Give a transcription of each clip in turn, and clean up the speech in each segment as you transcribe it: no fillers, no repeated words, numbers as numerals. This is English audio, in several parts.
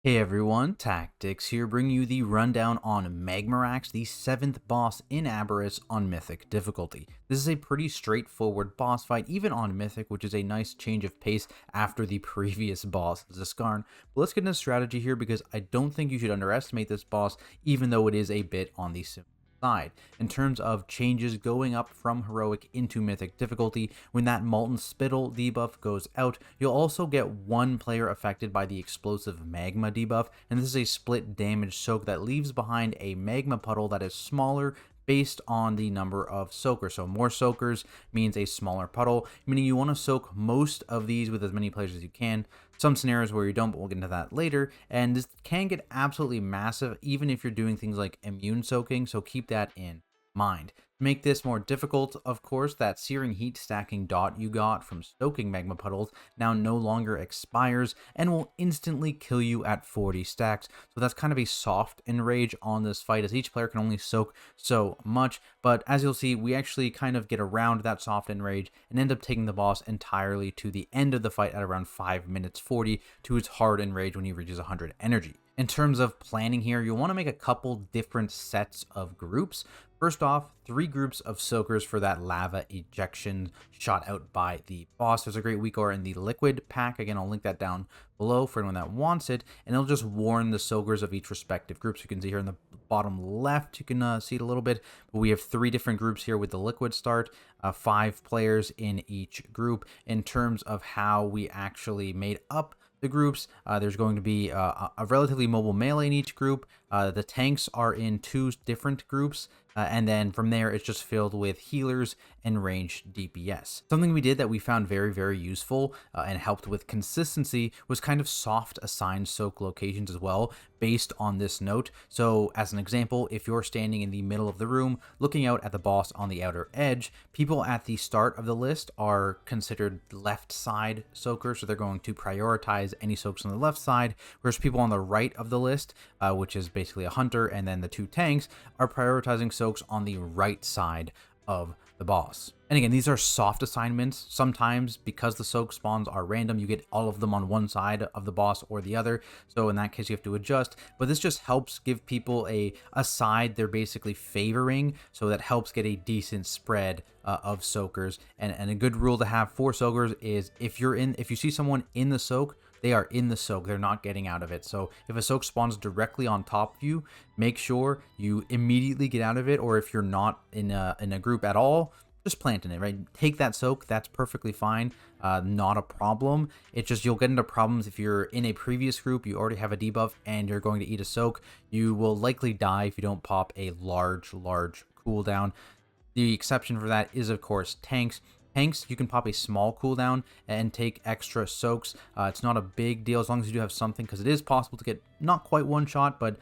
Hey everyone, Tactics here, bringing you the rundown on MAGMORAX, the 7th boss in Abberus on Mythic difficulty. This is a pretty straightforward boss fight, even on Mythic, which is a nice change of pace after the previous boss, Ziskarn. But let's get into strategy here, because I don't think you should underestimate this boss, even though it is a bit on the simple side. In terms of changes going up from heroic into mythic difficulty, when that molten spittle debuff goes out, you'll also get one player affected by the explosive magma debuff, and this is a split damage soak that leaves behind a magma puddle that is smaller based on the number of soakers. So more soakers means a smaller puddle, meaning you want to soak most of these with as many players as you can. Some scenarios where you don't, but we'll get into that later. And this can get absolutely massive, even if you're doing things like immune soaking, so keep that in mind. To make this more difficult, of course, that searing heat stacking dot you got from soaking magma puddles now no longer expires and will instantly kill you at 40 stacks. So that's kind of a soft enrage on this fight, as each player can only soak so much. But as you'll see, we actually kind of get around that soft enrage and end up taking the boss entirely to the end of the fight at around 5 minutes 40 to its hard enrage when he reaches 100 energy. In terms of planning here, you'll want to make a couple different sets of groups. First off, 3 groups of soakers for that lava ejection shot out by the boss. There's a great weak aura in the liquid pack. Again, I'll link that down below for anyone that wants it, and it'll just warn the soakers of each respective group. So you can see here in the bottom left, you can see it a little bit, but we have 3 different groups here with the liquid start, 5 players in each group. In terms of how we actually made up the groups, there's going to be a relatively mobile melee in each group. The tanks are in 2 different groups, and then from there it's just filled with healers and ranged DPS. Something we did that we found very useful and helped with consistency was kind of soft assigned soak locations as well, based on this note. So as an example, if you're standing in the middle of the room looking out at the boss on the outer edge, people at the start of the list are considered left side soakers, so they're going to prioritize any soaks on the left side, whereas people on the right of the list, which is basically a hunter and then the 2 tanks, are prioritizing soaks on the right side of the boss. And again, these are soft assignments. Sometimes, because the soak spawns are random, you get all of them on one side of the boss or the other. So in that case, you have to adjust. But this just helps give people a side they're basically favoring. So that helps get a decent spread of soakers. And a good rule to have for soakers is if you see someone in the soak, they are in the soak. They're not getting out of it. So if a soak spawns directly on top of you, make sure you immediately get out of it. Or if you're not in a group at all, just plant in it, right? Take that soak. That's perfectly fine. Not a problem. It's just you'll get into problems if you're in a previous group, you already have a debuff, and you're going to eat a soak. You will likely die if you don't pop a large cooldown. The exception for that is, of course, tanks. Tanks, you can pop a small cooldown and take extra soaks. It's not a big deal as long as you do have something, because it is possible to get not quite one shot, but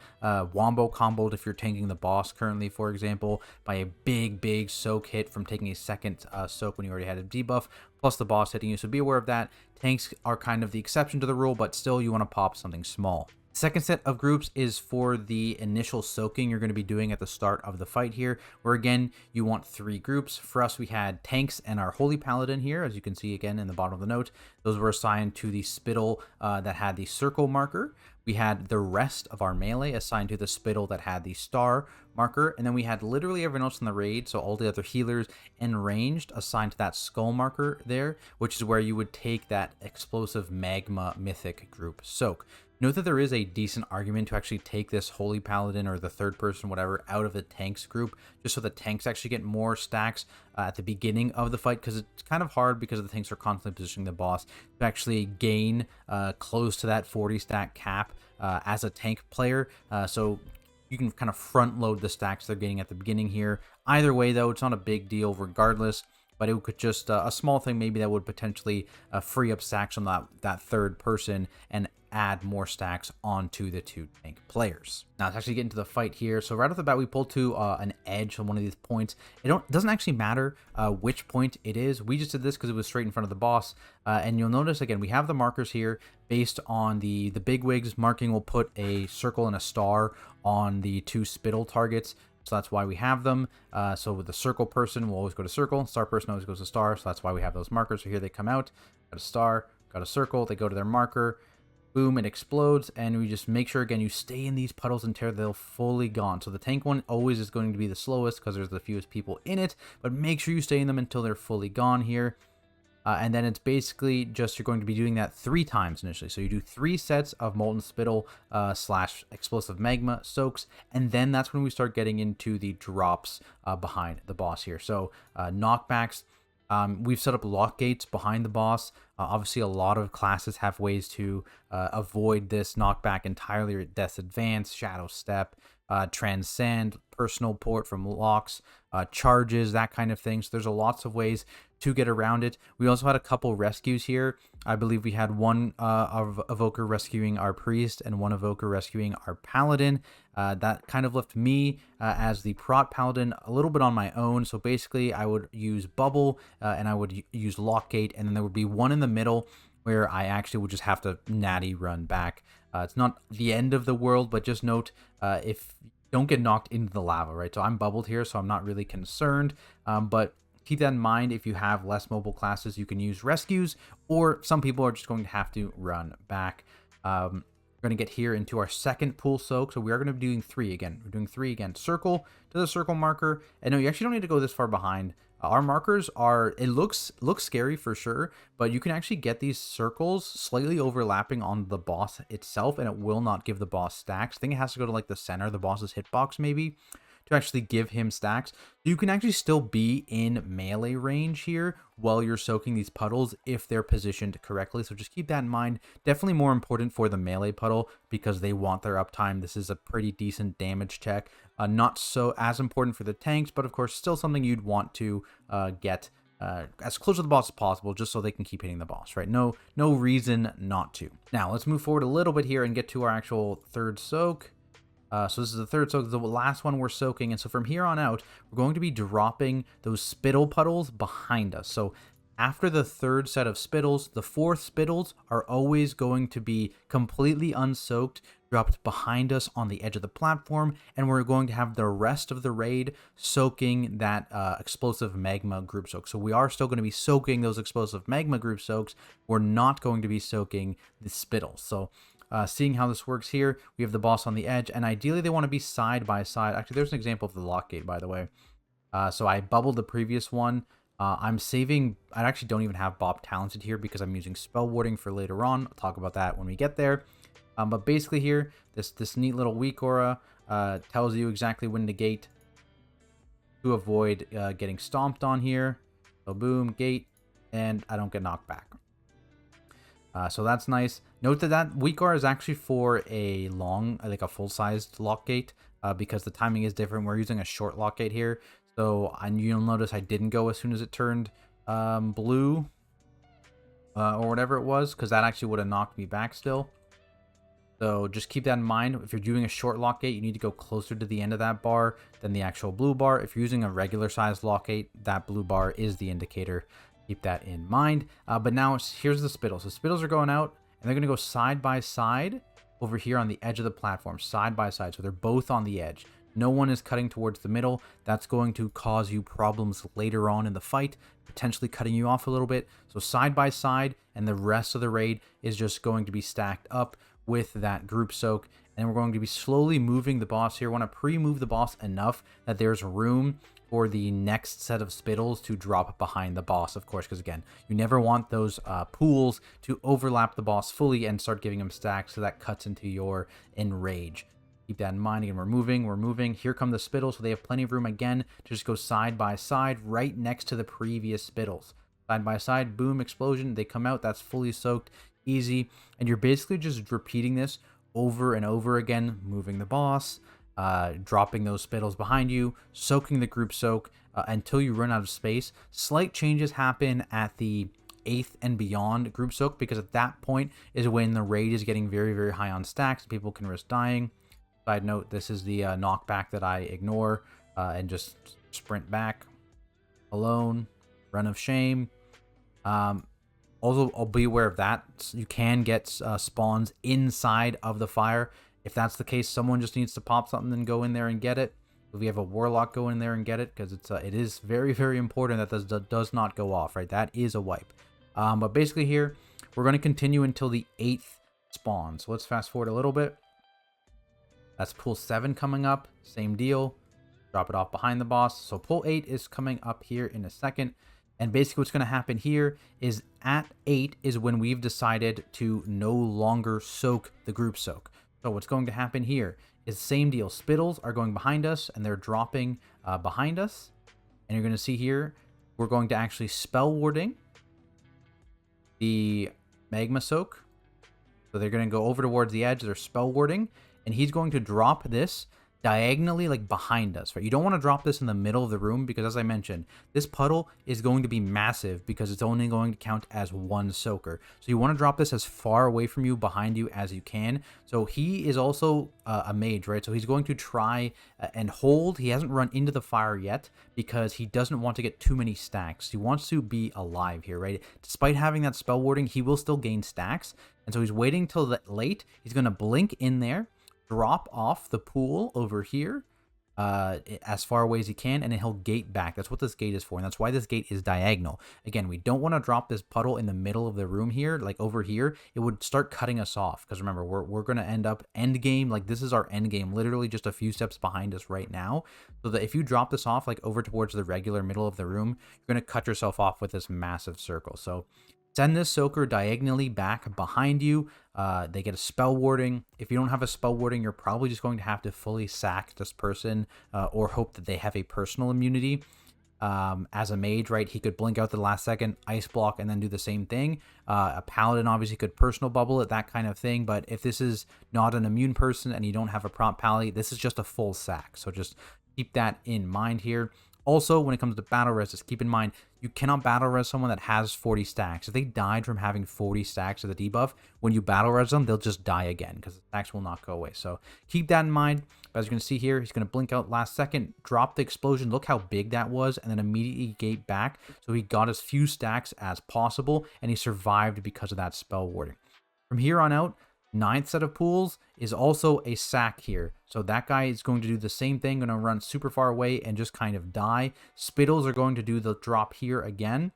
wombo comboed if you're tanking the boss currently, for example, by a big soak hit from taking a second soak when you already had a debuff, plus the boss hitting you. So be aware of that. Tanks are kind of the exception to the rule, but still you want to pop something small. Second set of groups is for the initial soaking you're going to be doing at the start of the fight here, where again, you want 3 groups. For us, we had tanks and our Holy Paladin here, as you can see again in the bottom of the note. Those were assigned to the spittle that had the circle marker. We had the rest of our melee assigned to the spittle that had the star marker, and then we had literally everyone else in the raid, so all the other healers and ranged, assigned to that skull marker there, which is where you would take that explosive magma mythic group soak. Note that there is a decent argument to actually take this Holy Paladin or the third person, whatever, out of the tanks group, just so the tanks actually get more stacks at the beginning of the fight, because it's kind of hard, because the tanks are constantly positioning the boss, to actually gain close to that 40 stack cap as a tank player. So you can kind of front load the stacks they're getting at the beginning here. Either way, though, it's not a big deal regardless. But it could just a small thing maybe that would potentially free up stacks on that third person and add more stacks onto the 2 tank players. Now let's actually get into the fight here. So right off the bat, we pull to an edge on one of these points. It doesn't actually matter which point it is. We just did this because it was straight in front of the boss. And you'll notice again, we have the markers here based on the bigwigs marking. Will put a circle and a star on the 2 spittle targets. So that's why we have them. So with the circle person, we'll always go to circle. Star person always goes to star. So that's why we have those markers. So here they come out. Got a star, got a circle. They go to their marker. Boom, it explodes, and we just make sure, again, you stay in these puddles until they're fully gone. So the tank one always is going to be the slowest because there's the fewest people in it, but make sure you stay in them until they're fully gone here. And then it's basically just you're going to be doing that 3 times initially. So you do 3 sets of Molten Spittle slash Explosive Magma soaks, and then that's when we start getting into the drops behind the boss here. So knockbacks, we've set up lock gates behind the boss. Obviously, a lot of classes have ways to avoid this knockback entirely. Death's Advance, Shadow Step, Transcend, Personal Port from locks, charges, that kind of thing. So there's lots of ways to get around it. We also had a couple rescues here. I believe we had one of Evoker rescuing our Priest and one Evoker rescuing our Paladin. That kind of left me as the Prot Paladin a little bit on my own. So basically, I would use Bubble and I would use Lockgate, and then there would be one in the middle where I actually would just have to natty run back. It's not the end of the world, but just note if you don't get knocked into the lava, right? So I'm bubbled here, so I'm not really concerned, but keep that in mind. If you have less mobile classes, you can use rescues, or some people are just going to have to run back. We're going to get here into our second pool soak, so we are going to be doing 3 again. We're doing 3 again. Circle to the circle marker, and no, you actually don't need to go this far behind. Our markers are, it looks scary for sure, but you can actually get these circles slightly overlapping on the boss itself, and it will not give the boss stacks. I think it has to go to like the center of the boss's hitbox maybe to actually give him stacks. You can actually still be in melee range here while you're soaking these puddles if they're positioned correctly. So just keep that in mind. Definitely more important for the melee puddle because they want their uptime. This is a pretty decent damage check. Not so as important for the tanks, but of course still something you'd want to get as close to the boss as possible, just so they can keep hitting the boss, right? No reason not to. Now let's move forward a little bit here and get to our actual third soak. So this is the third soak, the last one we're soaking, and so from here on out, we're going to be dropping those spittle puddles behind us. So after the third set of spittles, the 4th spittles are always going to be completely unsoaked, dropped behind us on the edge of the platform, and we're going to have the rest of the raid soaking that explosive magma group soak. So we are still going to be soaking those explosive magma group soaks. We're not going to be soaking the spittles. So seeing how this works here, we have the boss on the edge, and ideally they want to be side by side. Actually, there's an example of the lock gate, by the way. So I bubbled the previous one. I'm saving, I actually don't even have Bob talented here because I'm using spell warding for later on. I'll talk about that when we get there. But basically here, this neat little weak aura tells you exactly when to gate to avoid getting stomped on here. So boom, gate, and I don't get knocked back. So that's nice. Note that weak aura is actually for a long, like a full-sized lock gate, because the timing is different. We're using a short lock gate here. So you'll notice I didn't go as soon as it turned blue or whatever it was, because that actually would have knocked me back still. So just keep that in mind. If you're doing a short lock gate, you need to go closer to the end of that bar than the actual blue bar. If you're using a regular size lock gate, that blue bar is the indicator. Keep that in mind. But now here's the spittles. So spittles are going out, and they're going to go side by side over here on the edge of the platform, side by side. So they're both on the edge. No one is cutting towards the middle. That's going to cause you problems later on in the fight, potentially cutting you off a little bit. So side by side, and the rest of the raid is just going to be stacked up with that group soak. And we're going to be slowly moving the boss here. We want to pre-move the boss enough that there's room for the next set of spittles to drop behind the boss, of course, because again, you never want those pools to overlap the boss fully and start giving him stacks, so that cuts into your enrage. Keep that in mind. Again, we're moving. Here come the spittles, so they have plenty of room again to just go side by side right next to the previous spittles. Side by side, boom, explosion, they come out, that's fully soaked, easy. And you're basically just repeating this over and over again, moving the boss, dropping those spittles behind you, soaking the group soak until you run out of space. Slight changes happen at the 8th and beyond group soak, because at that point is when the raid is getting very, very high on stacks. People can risk dying. Side note, this is the knockback that I ignore and just sprint back alone. Run of shame. Also, I'll be aware of that. You can get spawns inside of the fire. If that's the case, someone just needs to pop something and go in there and get it. If we have a warlock, go in there and get it, because it is very, very important that this does not go off, right? That is a wipe. But basically here, we're going to continue until the 8th spawn. So let's fast forward a little bit. That's pull 7 coming up. Same deal. Drop it off behind the boss. So pull 8 is coming up here in a second. And basically what's going to happen here is at 8 is when we've decided to no longer soak the group soak. So what's going to happen here is the same deal. Spittles are going behind us and they're dropping behind us. And you're going to see here, we're going to actually spell warding the magma soak. So they're going to go over towards the edge. They're spell warding. And he's going to drop this diagonally, like behind us, right? You don't want to drop this in the middle of the room because, as I mentioned, this puddle is going to be massive because it's only going to count as one soaker. So you want to drop this as far away from you, behind you as you can. So he is also a mage, right? So he's going to try and hold. He hasn't run into the fire yet because he doesn't want to get too many stacks. He wants to be alive here, right? Despite having that spell warding, he will still gain stacks. And so he's waiting till late. He's going to blink in there, drop off the pool over here as far away as he can, and then he'll gate back. That's what this gate is for, and that's why this gate is diagonal. Again, we don't want to drop this puddle in the middle of the room here, like over here. It would start cutting us off, because remember, we're going to end up end game. Like, this is our end game, literally just a few steps behind us right now. So that if you drop this off, like over towards the regular middle of the room, you're going to cut yourself off with this massive circle. So send this soaker diagonally back behind you. They get a spell warding. If you don't have a spell warding, you're probably just going to have to fully sack this person or hope that they have a personal immunity. As a mage, right, he could blink out the last second, ice block, and then do the same thing. A paladin obviously could personal bubble it, that kind of thing. But if this is not an immune person and you don't have a prompt pally, this is just a full sack. So just keep that in mind here. Also, when it comes to battle res, just keep in mind, you cannot battle res someone that has 40 stacks. If they died from having 40 stacks of the debuff, when you battle res them, they'll just die again because the stacks will not go away. So keep that in mind. But as you're going to see here, he's going to blink out last second, drop the explosion. Look how big that was, and then immediately gate back. So he got as few stacks as possible, and he survived because of that spell warding. From here on out, 9th set of pools is also a sack here. So that guy is going to do the same thing, going to run super far away and just kind of die. Spittles are going to do the drop here again.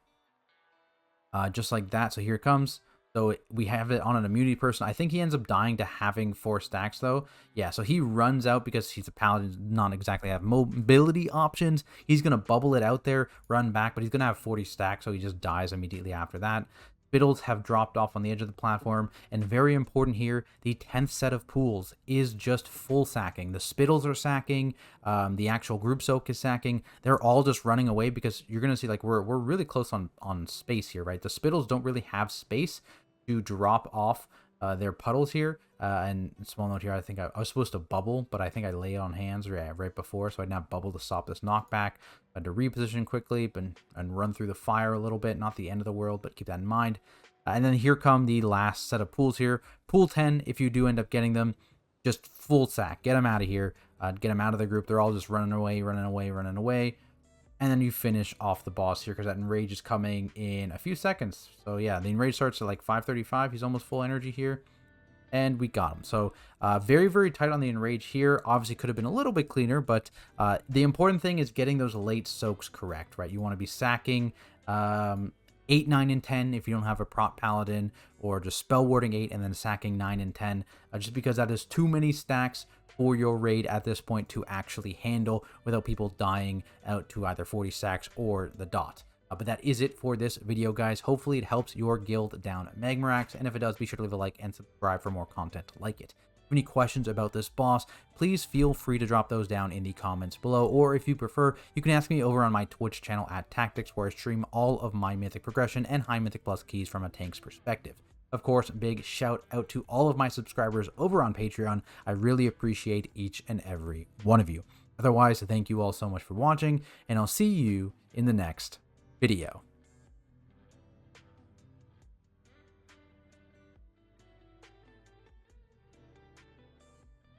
Just like that. So here it comes. So we have it on an immunity person. I think he ends up dying to having 4 stacks though. Yeah, so he runs out because he's a paladin, not exactly have mobility options. He's going to bubble it out there, run back, but he's going to have 40 stacks, so he just dies immediately after that. Spittles have dropped off on the edge of the platform, and very important here, the 10th set of pools is just full sacking. The Spittles are sacking, the actual group soak is sacking. They're all just running away because you're going to see like we're really close on space here, right? The Spittles don't really have space to drop off their puddles here. And small note here, I think I was supposed to bubble, but I think I laid on hands right before, so I didn't have bubble to stop this knockback. I had to reposition quickly and run through the fire a little bit. Not the end of the world, but keep that in mind. And then here come the last set of pools here. Pool 10, if you do end up getting them, just full sack. Get them out of here. Get them out of the group. They're all just running away. And then you finish off the boss here because that enrage is coming in a few seconds. So yeah, the enrage starts at like 5:35. He's almost full energy here. And we got him. So very, very tight on the enrage here. Obviously could have been a little bit cleaner, but the important thing is getting those late soaks correct, right? You want to be sacking 8, 9, and 10 if you don't have a prop paladin, or just spell warding 8 and then sacking 9 and 10, just because that is too many stacks for your raid at this point to actually handle without people dying out to either 40 stacks or the dot. But that is it for this video, guys. Hopefully it helps your guild down at MAGMORAX, and if it does, be sure to leave a like and subscribe for more content like it. If you have any questions about this boss, please feel free to drop those down in the comments below, or if you prefer, you can ask me over on my Twitch channel at Tactics, where I stream all of my Mythic progression and high Mythic Plus keys from a tank's perspective. Of course, big shout out to all of my subscribers over on Patreon. I really appreciate each and every one of you. Otherwise, thank you all so much for watching, and I'll see you in the next video.